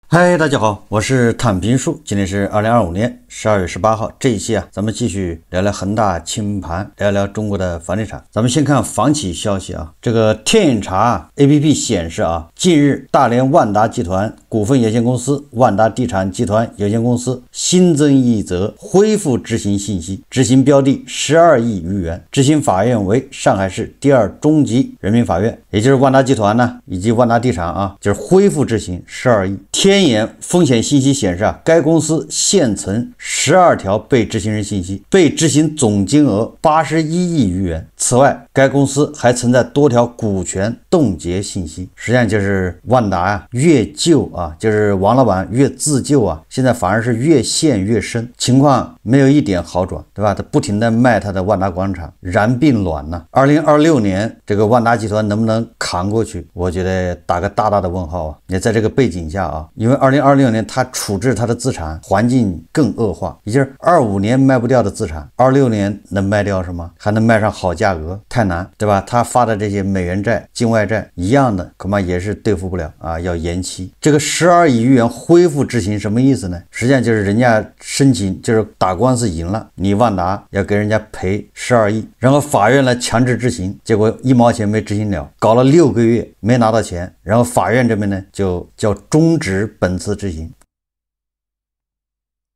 嗨，大家好，我是躺平叔，今天是2025年12月18号。这一期咱们继续聊聊恒大清盘，聊聊中国的房地產。咱們先看房企消息這個天眼查 APP 顯示近日大連萬達集團股份有限公司、萬達地產集團有限公司新增一則恢復執行信息，執行標的12億餘元，執行法院為上海市第二中級人民法院，也就是萬達集團呢以及萬達地產就是恢復執行12億。天眼風險信息顯示該公司現存12條被執行人信息，被執行總金額81億餘元。此外，該公司還存在多條股權凍結信息。實際上就是萬達越救就是王老闆越自救現在反而是越陷越深，情況沒有一點好轉，對吧？他不停的賣他的萬達廣場，燃並卵呢。2026年這個萬達集團能不能扛過去？我覺得打個大大的問號也在這個背景下因為2026年他處置他的資產環境更惡化，也就是25年賣不掉的資產，26年能賣掉是嗎？還能賣上好價格？太難，對吧？他發的這些美元債、境外債一樣的，恐怕也是對付不了要延期。這個12億餘元恢復執行什麼意思呢？實際上就是人家申請就是打官司贏了，你萬達要給人家賠12億，然後法院呢強制執行，結果1毛錢沒執行了，搞了6個月沒拿到錢，然後法院這邊呢就叫終止本次執行。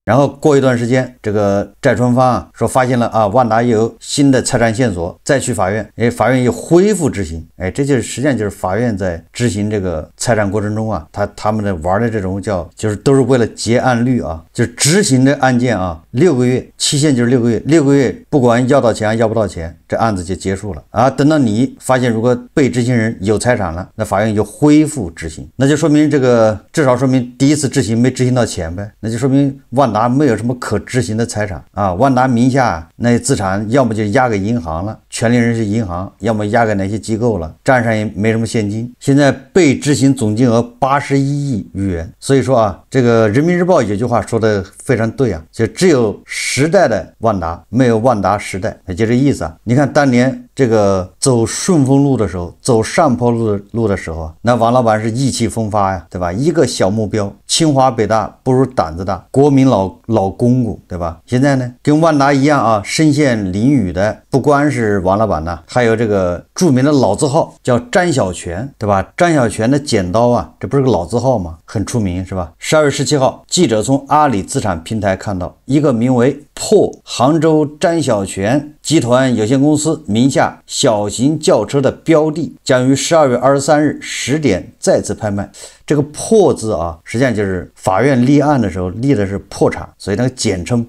然後過一段時間，這個債權方說發現了萬達又有新的財產線索，再去法院，法院又恢復執行，這就是實際上就是法院在執行這個財產過程中他們的玩的這種就是都是為了結案率就是執行的案件6個月期限就是6個月，6個月不管要到錢要不到錢，這案子就結束了等到你發現如果被執行人有財產了，那法院就恢復執行，那就說明這個至少說明第一次執行沒執行到錢唄，那就說明萬達沒有什麼可執行的財產萬達名下那些資產要麼就押給銀行了，權利人是銀行，要麼押給哪些機構了，賬上也沒什麼現金。現在被執行總金額81億餘元，所以說這個人民日報有句話說的非常對就只有時代的萬達，沒有萬達時代，也就這意思你看當年這個走順風路的時候，走上坡路的時候那王老闆是意氣風發對吧？一個小目標，清華北大不如膽子大，國民老公公對吧？現在呢跟萬達一樣身陷囹圄的不光是王老闆還有這個著名的老字號叫張小泉對吧？張小泉的剪刀這不是個老字號嗎？很出名是吧？12月17號記者從阿里資產平台看到一個名為破杭州張小泉集團有限公司名下小型轎車的標的將於12月23日10點再次拍賣。這個破字實際上就是法院立案的時候立的是破產，所以那個簡稱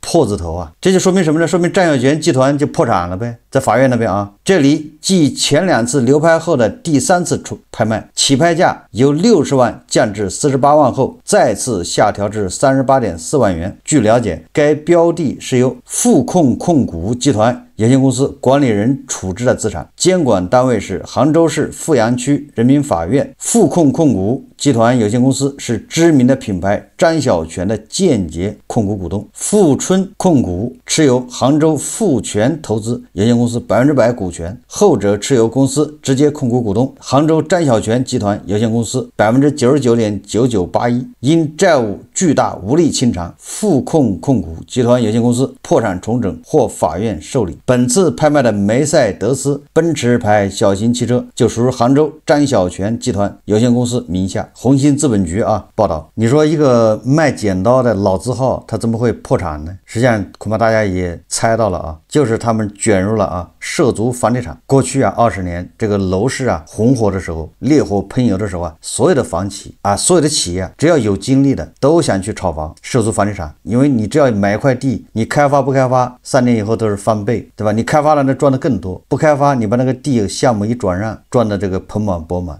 破字頭這就說明什麼呢？說明張小泉集團就破產了唄，在法院那邊這裡繼前2次流拍後的第3次拍賣，起拍價由60萬降至48萬後再次下調至38.4萬元。據了解，該標的是由富控控股集團有限公司管理人處置的資產，監管單位是杭州市富陽區人民法院。富控控股集團有限公司是知名的品牌張小泉的間接控股股東，富春控股持有杭州富泉投資有限公司100%股權，後者持有公司直接控股股東杭州张小泉集團有限公司99.9981%。因債務巨大無力清償，富控控股集團有限公司破產重整，獲法院受理。本次拍賣的梅賽德斯奔馳牌小型汽車就屬於杭州張小泉集團有限公司名下。紅星資本局報道，你說一個賣剪刀的老字號他怎麼會破產呢？實際上恐怕大家也猜到了就是他們捲入了涉足房地產。過去20年這個樓市紅火的時候，烈火噴油的時候所有的房企所有的企業只要有精力的都想去炒房，涉足房地產。因為你只要買一塊地，你開發不開發3年以後都是翻倍，對吧？你開發了那賺的更多，不開發你把那個地項目一轉讓，賺的這個盆滿缽滿。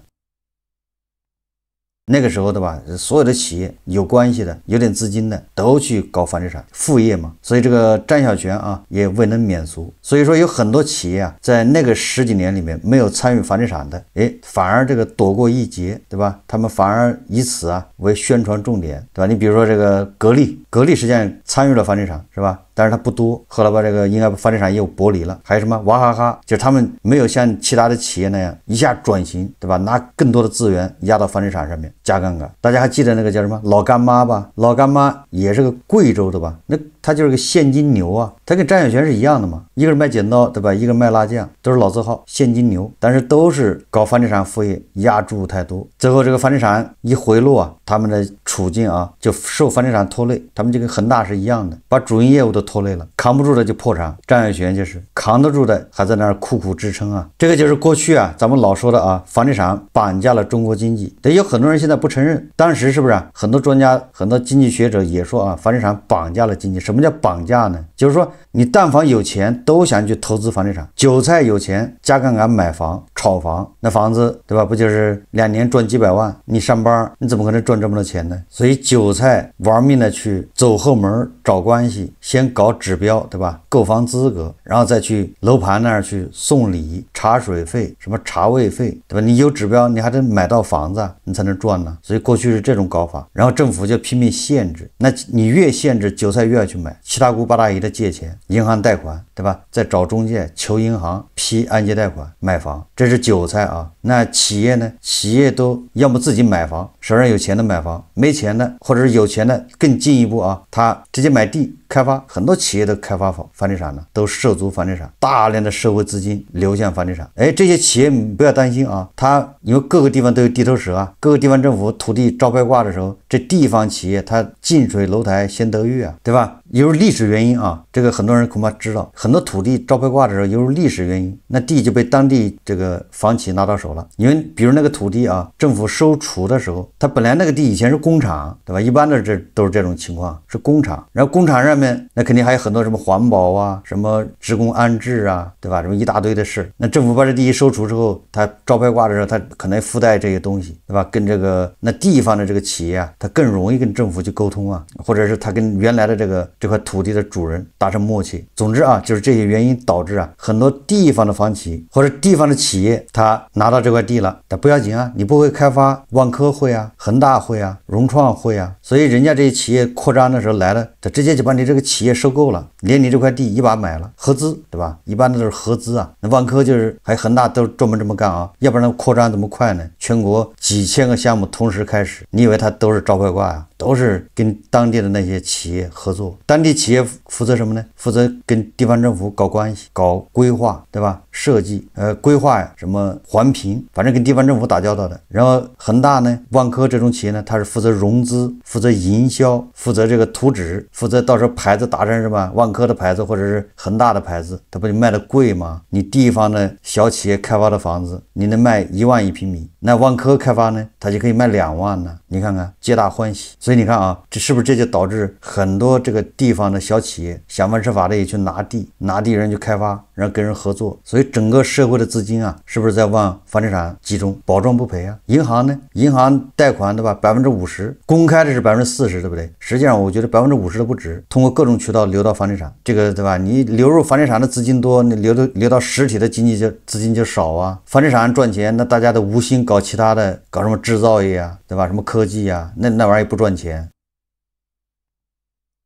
那個時候的吧，所有的企業有關係的、有點資金的都去搞房地產副業嘛，所以這個張小泉也未能免俗。所以說有很多企業在那個10幾年裡面沒有參與房地產的，反而這個躲過一劫，對吧？他們反而以此為宣傳重點，對吧？你比如說這個格力實際上參與了房地產，是吧？但是它不多，後來把这個應該把房地產業務剝離了。還有什麼娃哈哈，就是他們沒有像其他的企業那樣一下轉型，對吧？拿更多的資源壓到房地產上面加槓桿。大家還記得那個叫什麼老乾媽吧？老乾媽也是個貴州的吧？那他就是個現金牛啊，他跟張小泉是一樣的嘛，一個是賣剪刀，對吧？一個賣辣醬，都是老字號現金牛，但是都是搞房地產副業，壓注入太多，最後這個房地產一回落啊，他們的處境啊就受房地產拖累，他們就跟恆大是一樣的，把主營業務都拖累了，扛不住的就破產。張小泉就是扛得住的，還在那兒苦苦支撐啊。這個就是過去啊咱們老說的啊，房地產綁架了中國經濟，但有很多人現在不承認，當時是不是啊？很多專家、很多經濟學者也說啊，房地產綁架了經濟。什麼叫綁架呢？就是說你但凡有錢都想去投資房地產，韭菜有錢加槓桿買房炒房，那房子對吧？不就是2年賺幾百萬？你上班你怎麼可能賺這麼多錢呢？所以韭菜玩命的去走後門找關係，先搞指標對吧？購房資格，然後再去樓盤那兒去送禮、茶水費、什麼茶位費對吧？你有指標，你還得買到房子你才能賺呢。所以過去是這種搞法，然後政府就拼命限制，那你越限制，韭菜越要去買，七大姑八大姨的借錢，銀行貸款对吧？再找中介求銀行批按揭貸款買房，這是韭菜啊。那企業呢？企業都要麼自己買房，手上有錢的買房，沒錢的或者是有錢的更進一步啊，他直接買地開發，很多企業都開發房地產了，都涉足房地產，大量的社會資金流向房地產。哎，這些企業你不要擔心啊，它因為各個地方都有地頭蛇啊，各個地方政府土地招牌掛的時候，這地方企業它近水樓台先得月啊，對吧？由於歷史原因啊，這個很多人恐怕知道，很多土地招牌掛的時候，由於歷史原因，那地就被當地這個房企拿到手了。因為比如那個土地啊，政府收儲的時候，它本來那個地以前是工廠，對吧？一般的這都是這種情況，是工廠。然後工廠上面那肯定還有很多什麼環保啊，什麼職工安置啊，對吧？什麼一大堆的事。那政府把這地一收儲之後，它招牌掛的時候，它可能附帶這些東西，對吧？跟這個那地方的這個企業啊，它更容易跟政府去溝通啊，或者是它跟原來的這塊土地的主人達成默契。總之啊，就是這些原因導致啊，很多地方的房企或者地方的企業，他拿到這塊地了，但不要緊啊，你不會開發，萬科會啊，恆大會啊，融創會啊，所以人家這些企業擴張的時候來了，他直接就把你這個企業收購了，連你這塊地一把買了，合資對吧？一般的都是合資啊。那萬科就是還有恆大都專門這麼幹啊，要不然擴張這麼快呢？全國幾千個項目同時開始，你以為它都是招牌掛呀？都是跟當地的那些企業合作，當地企業負責什麼呢？負責跟地方政府搞關係、搞規劃，對吧？設計、規劃呀，什麼環評，反正跟地方政府打交道的。然後恆大呢、萬科這種企業呢，它是負責融資、負責營銷、負責這個圖紙、負責到時候牌子打成什麼萬科的牌子或者是恆大的牌子，它不就賣的貴嗎？你地方的小企業開發的房子，你能賣1萬1平米，那萬科開發呢，它就可以賣2萬呢。你看看，皆大歡喜。所以你看啊，這是不是這就導致很多這個地方的小企業想方設法的也去拿地人去開發，然後跟人合作，所以整個社會的資金啊，是不是在往房地產集中，保證不賠啊？銀行呢？銀行貸款對吧？50%，公開的是40%，對不對？實際上我覺得50%都不止，通過各種渠道流到房地產，這個對吧？你流入房地產的資金多，你流到實體的經濟資金就少啊。房地產賺錢，那大家都無心搞其他的，搞什麼製造業啊，對吧？什麼科技啊，那玩意兒也不賺錢。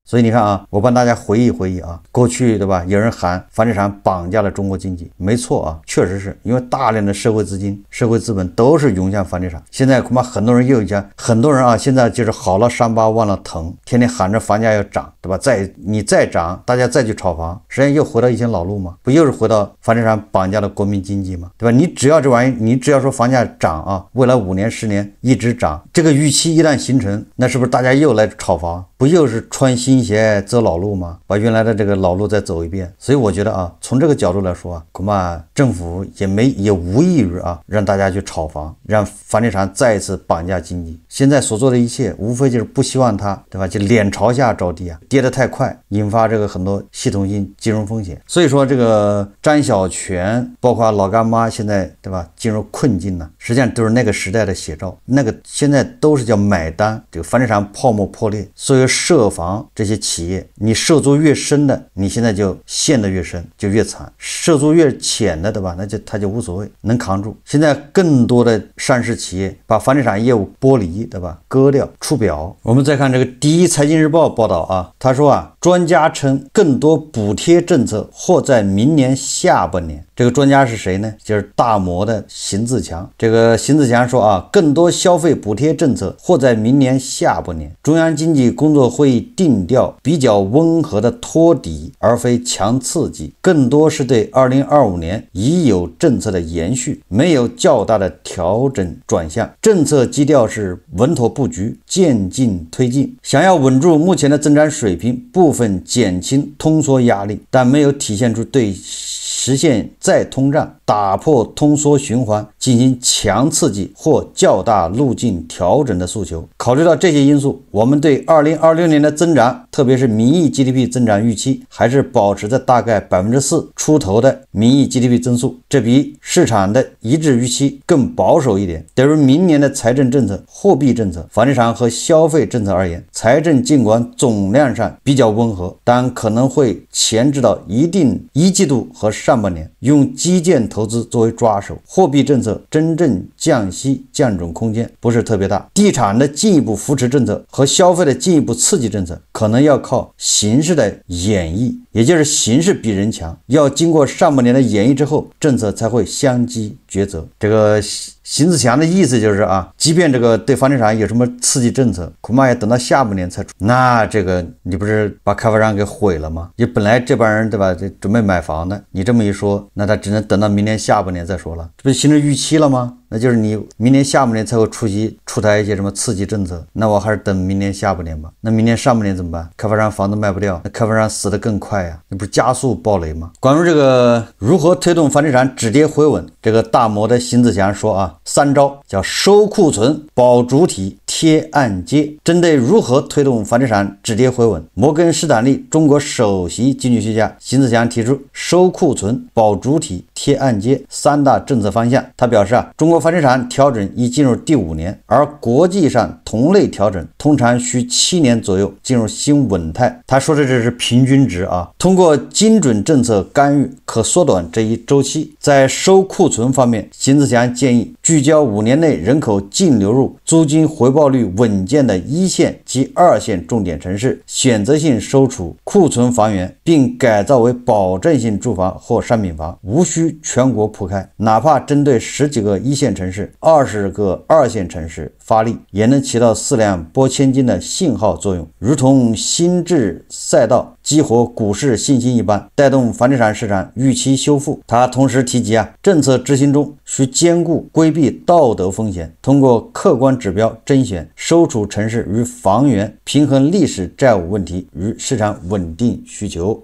所以你看啊，我幫大家回憶啊，過去對吧？有人喊房地產綁架了中國經濟，沒錯啊，確實是因為大量的社會資金、社會資本都是湧向房地產。現在恐怕很多人又講，很多人啊，現在就是好了傷疤忘了疼，天天喊着房價要漲，對吧？你再漲，大家再去炒房，實際上又回到以前老路嘛，不又是回到房地產綁架了國民經濟嘛，對吧？你只要这玩意，你只要說房價漲啊，未來5年10年一直漲，這個預期一旦形成，那是不是大家又來炒房？不又是穿新鞋走老路嗎？把原來的這個老路再走一遍。所以我覺得啊，從這個角度來說啊，恐怕政府也無異於啊，讓大家去炒房，讓房地產再一次綁架經濟。現在所做的一切，無非就是不希望它，對吧？就臉朝下着地啊，跌得太快，引發這個很多系統性金融風險。所以說，這個張小泉，包括老乾媽，現在對吧，進入困境呢，實際上都是那個時代的寫照。那個現在都是叫買單，這個房地產泡沫破裂，所有涉房這些些企業，你涉足越深的，你現在就陷得越深，就越慘；涉足越淺的，对吧？那就他就无所謂，能扛住。现在更多的上市企業把房地產業務剝離，對吧？割掉出表。我們再看這個第一財經日報報道啊，他說啊，專家稱更多補貼政策或在明年下半年。這個專家是誰呢？就是大摩的邢自強。這個邢自強說啊，更多消費補貼政策或在明年下半年。中央經濟工作會議定調比較溫和的托底，而非強刺激，更多是對2025年已有政策的延續，沒有較大的調整轉向。政策基調是穩妥布局，漸進推進，想要穩住目前的增長水平，部分減輕通縮壓力，但沒有體現出對實現再通脹、打破通縮循環、進行強刺激或較大路徑調整的訴求。考慮到這些因素，我們對2026年的增長，特別是名義 GDP 增長預期，還是保持在大概4%出頭的名義 GDP 增速，這比市場的一致預期更保守一點。對於明年的財政政策、貨幣政策、房地產和消費政策而言，財政儘管總量上比較溫和，但可能會前置到一季度和上半年，用基建投資作為抓手。貨幣政策真正降息降準空間不是特別大，地產的進一步扶持政策和消費的進一步刺激政策可能要靠形势的演绎，也就是形势比人强，要經過上半年的演绎之後，政策才会相继抉擇。这个邢自強的意思就是啊，即便這個對房地產有什麼刺激政策，恐怕也等到下半年才出。那這個你不是把開發商給毀了嗎？你本來這幫人對吧，準備買房的，你這麼一說，那他只能等到明年下半年再說了，這不是形成預期了嗎？那就是你明年下半年才會出台一些什麼刺激政策，那我還是等明年下半年吧。那明年上半年怎麼辦？開發商房子賣不掉，那開發商死得更快呀，那不是加速暴雷嗎？關於這個如何推動房地產止跌回穩，這個大摩的邢自強說啊，3招叫收庫存、保主體、貼按揭。針對如何推動房地產止跌回穩，摩根士丹利中國首席經濟學家邢自強提出收庫存、保主體、貼按揭3大政策方向。他表示啊，中國房地產調整已進入第5年，而國際上同類調整通常需7年左右進入新穩態。他說的這是平均值啊，通過精準政策干預可縮短這一周期。在收庫存方面，邢自強建議聚焦5年內人口淨流入、租金回報率穩健的1線及2線重點城市，選擇性收儲庫存房源，並改造為保證性住房或商品房，無需全國鋪開，哪怕針對10幾個1線城市、20個2線城市發力，也能起到4兩撥千斤的信號作用，如同新制賽道激活股市信心一般，帶動房地產市場預期修復。他同時提及啊，政策執行中需兼顧規避道德風險，通過客觀指標甄選收儲城市與房源，平衡歷史債務問題與市場穩定需求。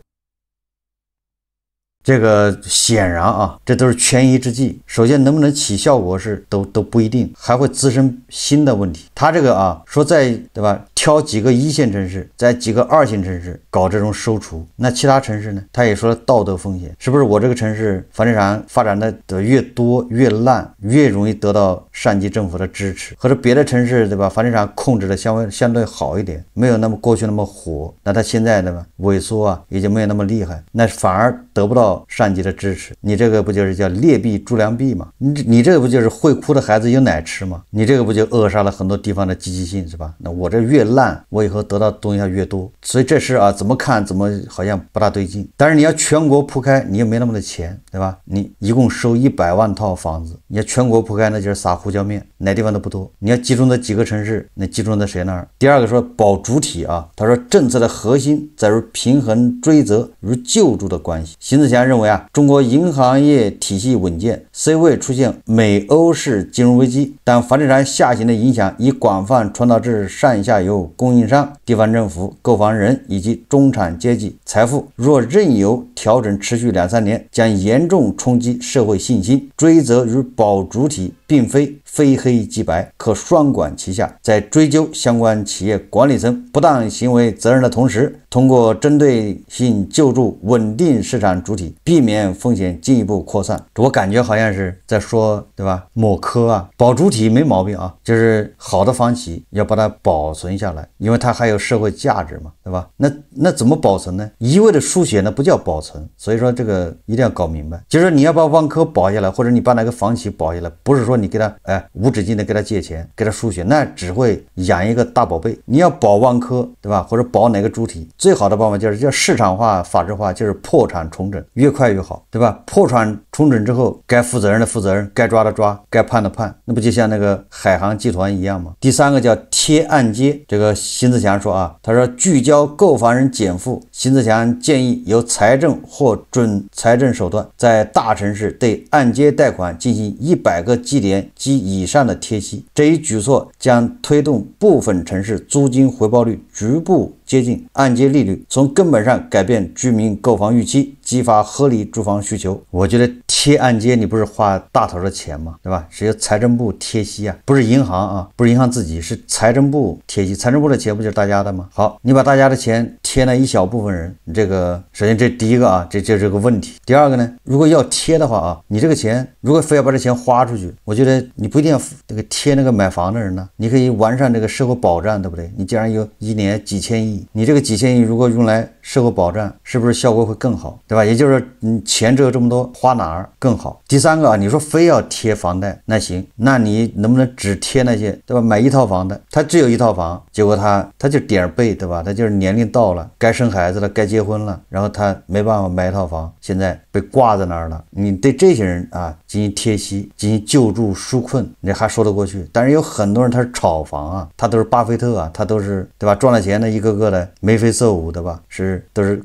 這個顯然啊，這都是權宜之計。首先，能不能起效果是都不一定，還會滋生新的問題。他這個啊，說在對吧，挑幾個1線城市，在幾個2線城市搞這種收儲，那其他城市呢？他也說了道德風險，是不是我這個城市房地產發展的越多越爛，越容易得到上級政府的支持，或者別的城市對吧，房地產控制的相對好一點，沒有那麼過去那麼火，那他現在對吧，萎縮啊，也就沒有那麼厲害，那反而得不到上級的支持。你這個不就是叫劣幣逐良幣嗎？你這個不就是會哭的孩子有奶吃嗎？你這個不就扼殺了很多地方的積極性，是吧？那我這越爛，我以後得到東西要越多。所以這事啊，怎麼看怎麼好像不大對勁。但是你要全國鋪開，你又沒那麼多錢，對吧？你一共收100萬套房子，你要全國鋪開，那就是撒胡椒面，哪地方都不多。你要集中在幾個城市，那集中在誰那兒？第二個說保主體啊，他說政策的核心在於平衡追責與救助的關係。邢自強認為啊，中國銀行業體系穩健，雖未出現美歐式金融危機，但房地產下行的影響已廣泛傳導至上下游供應商、地方政府、購房人以及中產階級財富。若任由調整持續2-3年，將嚴重衝擊社會信心。追責與保主體並非非黑即白，可双管齊下，在追究相關企業管理层不當行為責任的同時，通過針對性救助穩定市場主體，避免風險進一步擴散。我感覺好像是在說，对吧？某科啊，保主體沒毛病啊，就是好的房企要把它保存下来，因為它還有社会價值嘛，对吧？那怎麼保存呢？一味的输血呢不叫保存，所以说这个一定要搞明白，就是你要把万科保下來，或者你把哪個房企保下來，不是說你給他無止境的給他借錢，給他輸血，那只會養一個大寶貝。你要保萬科，對吧？或者保哪個主體，最好的辦法就是叫市場化、法治化，就是破產重整，越快越好，對吧？破產重整之後，該負責任的負責任，該抓的抓，該判的判，那不就像那個海航集團一樣嗎？第三個叫貼按揭，這個邢自強說啊，他說聚焦購房人減負，邢自強建議由財政或準財政手段，在大城市對按揭貸款進行100個基點及以上的貼息，這一舉措將推動部分城市租金回報率局部接近按揭利率，從根本上改變居民購房預期，激發合理住房需求。我覺得貼按揭你不是花大頭的錢嗎？對吧？是由財政部貼息啊，不是銀行啊，不是銀行自己，是財政部貼息。財政部的錢不就是大家的嗎？好，你把大家的錢貼了一小部分人，這個首先這第一個啊，這就是個問題。第二個呢，如果要貼的話啊，你這個錢如果非要把這錢花出去，我覺得你不一定要這個貼那個買房的人呢，你可以完善這個社會保障，對不對？你既然有一年幾千億，你這個幾千億如果用來社會保障，是不是效果會更好，對吧？也就是你錢只有這麼多，花哪兒更好。第三個啊，你說非要貼房貸，那行，那你能不能只貼那些，對吧？買一套房的，他只有一套房，結果他就點兒背，對吧？他就是年齡到了，該生孩子了，該結婚了，然後他沒辦法買一套房，現在被掛在那兒了。你對這些人啊進行貼息，進行救助紓困，你還說得過去。但是有很多人他是炒房啊，他都是巴菲特啊，他都是，對吧？賺了錢的一個個的眉飛色舞，對吧？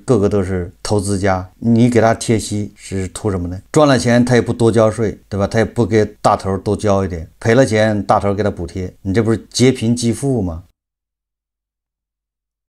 個個都是投資家，你給他貼息是圖什麼呢？賺了錢他也不多交稅，對吧？他也不給大頭多交一點，賠了錢大頭給他補貼，你這不是劫貧濟富嗎？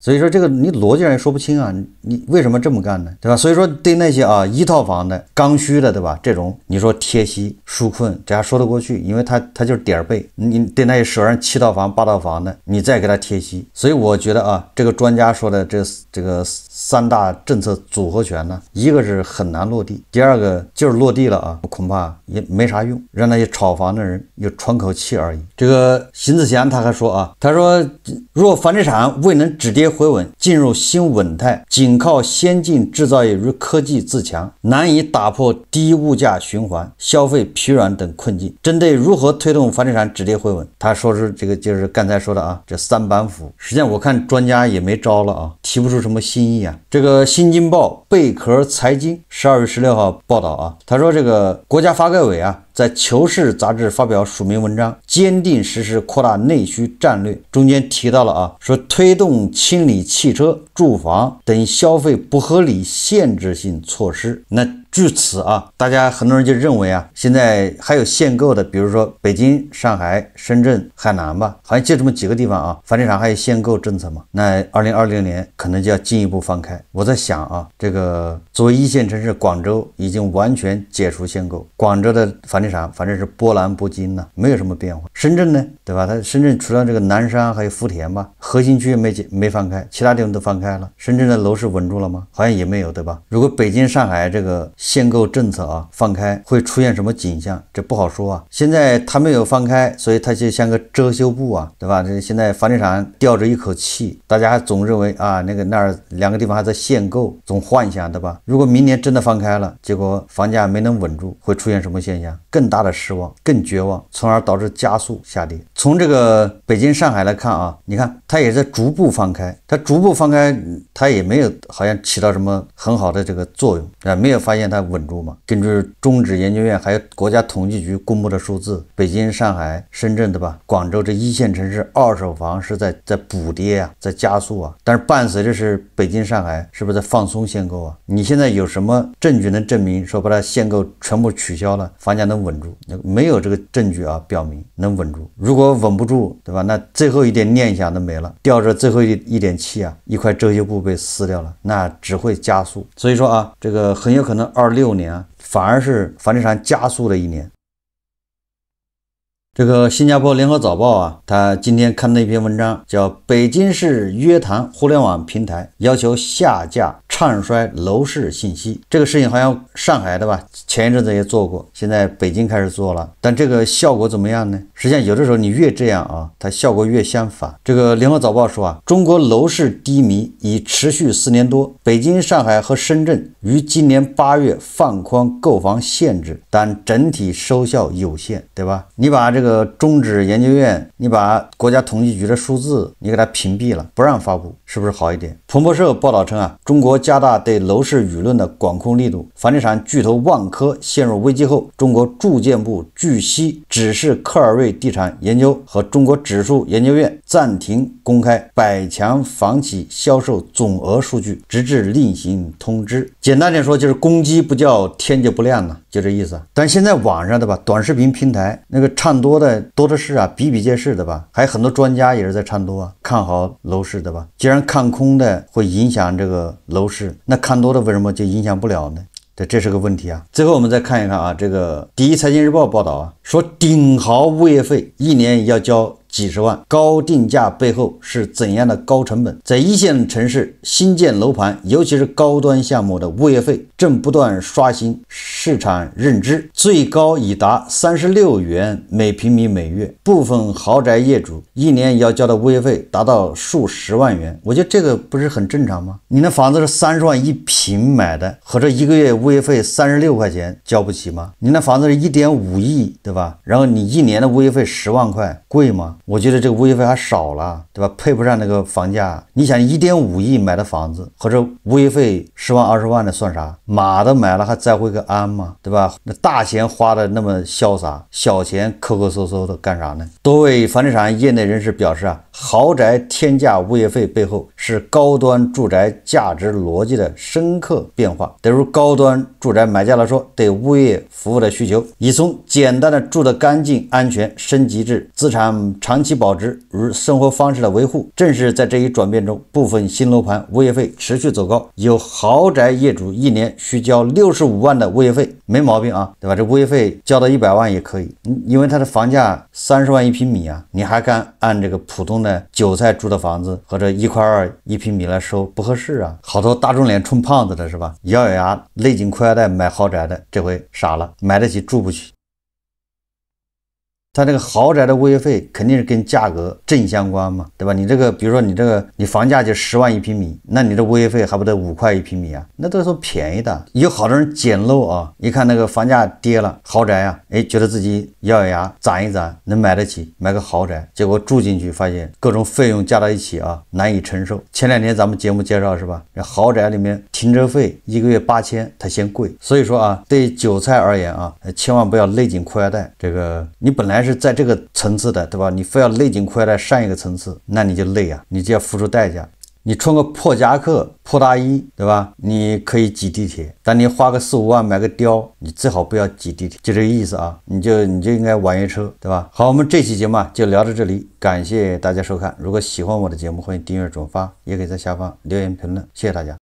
所以說這個你邏輯上也說不清啊，你為什麼這麼幹呢？對吧？所以說對那些啊一套房的剛需的，對吧？這種你說貼息紓困，這還說得過去，因為他就是點兒背。你對那些手上7套房8套房的，你再給他貼息。所以我覺得啊，這個專家說的這個3大政策組合拳呢，一個是很難落地，第二個就是落地了啊，恐怕也沒啥用，讓那些炒房的人又喘口氣而已。這個邢自強他還說啊，他說若房地產未能止跌回穩，進入新穩態，僅靠先進製造業與科技自強，難以打破低物價循環、消費疲軟等困境。針對如何推動房地產止跌回穩，他說是這個就是剛才說的啊，這3板斧。實際上我看專家也沒招了啊，提不出什麼新意啊。這個新京報貝殼財經12月16號報道啊，他說這個國家發改委啊，在《求是》雜誌發表署名文章，堅定實施擴大內需戰略，中間提到了啊，說推動清理汽車、住房等消費不合理限制性措施。那據此啊，大家很多人就認為啊，現在還有限購的，比如說北京、上海、深圳、海南吧，好像就這麼幾個地方啊，房地產還有限購政策嘛。那2020年可能就要進一步放開。我在想啊，這個作為一線城市廣州已經完全解除限購，廣州的房地產反正是波瀾不驚呢，沒有什麼變化。深圳呢，對吧？它深圳除了這個南山還有福田吧，核心區沒放開，其他地方都放開了。深圳的樓市穩住了嗎？好像也沒有，對吧？如果北京、上海這個限購政策啊放開，會出現什麼景象？這不好說啊。現在它沒有放開，所以它就像個遮羞布啊，對吧？這現在房地產吊着一口氣，大家還總認為啊，那兒2個地方還在限購，總幻想，對吧？如果明年真的放開了，結果房價沒能穩住，會出現什麼現象？更大的失望，更絕望，從而導致加速下跌。從這個北京、上海來看啊，你看它也在逐步放開，它逐步放開，它也沒有好像起到什麼很好的這個作用啊，沒有發現它穩住嘛。根據中指研究院還有國家統計局公布的數字，北京、上海、深圳，對吧？廣州這一線城市二手房是在補跌啊，在加速啊。但是伴隨着是北京、上海是不是在放鬆限購啊？你現在有什麼證據能證明說把它限購全部取消了，房價能穩住？沒有這個證據啊，表明能穩住。如果穩不住，對吧？那最後一點念想都沒了，吊着最後一點氣啊，一塊遮羞布被撕掉了，那只會加速。所以說啊，這個很有可能26年啊，反而是房地產加速的一年。這個新加坡聯合早報啊，他今天刊的一篇文章叫《北京市約談互聯網平台要求下架唱衰樓市信息》。這個事情好像上海的吧，前一陣子也做過，現在北京開始做了，但這個效果怎麼樣呢？實際上有的時候你越這樣啊，它效果越相反。這個聯合早報說啊，中國樓市低迷已持續4年多，北京、上海和深圳於今年8月放寬購房限制，但整體收效有限，對吧？你把這個中指研究院，你把國家統計局的數字你给它屏蔽了，不讓發布，是不是好一點？彭博社報道稱啊，中國加大对樓市輿論的管控力度。房地產巨頭萬科陷入危機後，中國住建部據悉指示科爾瑞地產研究和中國指數研究院暫停公開百強房企銷售總額數據，直至另行通知。簡單點說，就是公雞不叫天就不亮了，就這意思。但現在網上的吧，短視頻平台那个唱多的是啊，比比皆是的吧，还有很多专家也是在唱多啊，看好楼市的吧。既然看空的会影響這個樓市，那看多的為什麼就影響不了呢？這是個問題啊。最後我們再看一看啊，這個第一財經日報報道啊，說頂豪物業費1年要交幾十萬，高定價背後是怎樣的高成本？在一線城市新建樓盤，尤其是高端項目的物業費正不斷刷新市場認知，最高已達36元每平米每月，部分豪宅業主1年要交的物業費達到數十萬元。我覺得這個不是很正常嗎？你那房子是30萬一平買的，合着一個月物業費36塊錢交不起嗎？你那房子是1.5億，對吧？然後你1年的物業費10萬塊，貴嗎？我覺得這個物業費還少了，對吧？配不上那個房價。你想1.5億買的房子，或者物業費10萬20萬的算啥？馬都買了還在乎個安嗎？對吧？那大錢花的那麼瀟灑，小錢摳摳搜搜的幹啥呢？多位房地產業內人士表示啊，豪宅天價物業費背後是高端住宅價值邏輯的深刻變化。對於高端住宅買家來說，對物業服務的需求已從簡單的住得乾淨安全升級至資產長期保值與生活方式的維護。正是在這一轉變中，部分新樓盤物業費持續走高，有豪宅業主1年需交65萬的物業費，沒毛病啊，對吧？這物業費交到100萬也可以，因為它的房價30萬一平米啊，你還敢按這個普通的韭菜住的房子或者1.2塊一平米來收，不合適啊。好多大眾臉充胖子的是吧？咬咬牙勒緊褲腰帶買豪宅的，這回傻了，買得起住不起。它這個豪宅的物業費肯定是跟價格正相關嘛，對吧？你這個比如說你房價就10萬一平米，那你這物業費還不得5塊一平米啊？那都是便宜的。有好多人撿漏啊，一看那個房價跌了，豪宅啊，覺得自己咬咬牙攢一攢能買得起，買個豪宅，結果住進去發現各種費用加到一起啊，難以承受。前2天咱們節目介紹是吧？這豪宅裡面停車費1個月8000，它嫌貴。所以說啊，對韭菜而言啊，千萬不要勒緊褲腰帶。這個你本來是在這個層次的，對吧？你非要勒緊褲腰帶上一個層次，那你就累啊，你就要付出代價。你穿個破夾克、破大衣，對吧？你可以擠地鐵，但你花個4、5萬買個貂，你最好不要擠地鐵，就這個意思啊。你就應該網約車，對吧？好，我們這期節目就聊到這裡，感謝大家收看。如果喜歡我的節目，歡迎訂閱轉發，也可以在下方留言評論，謝謝大家。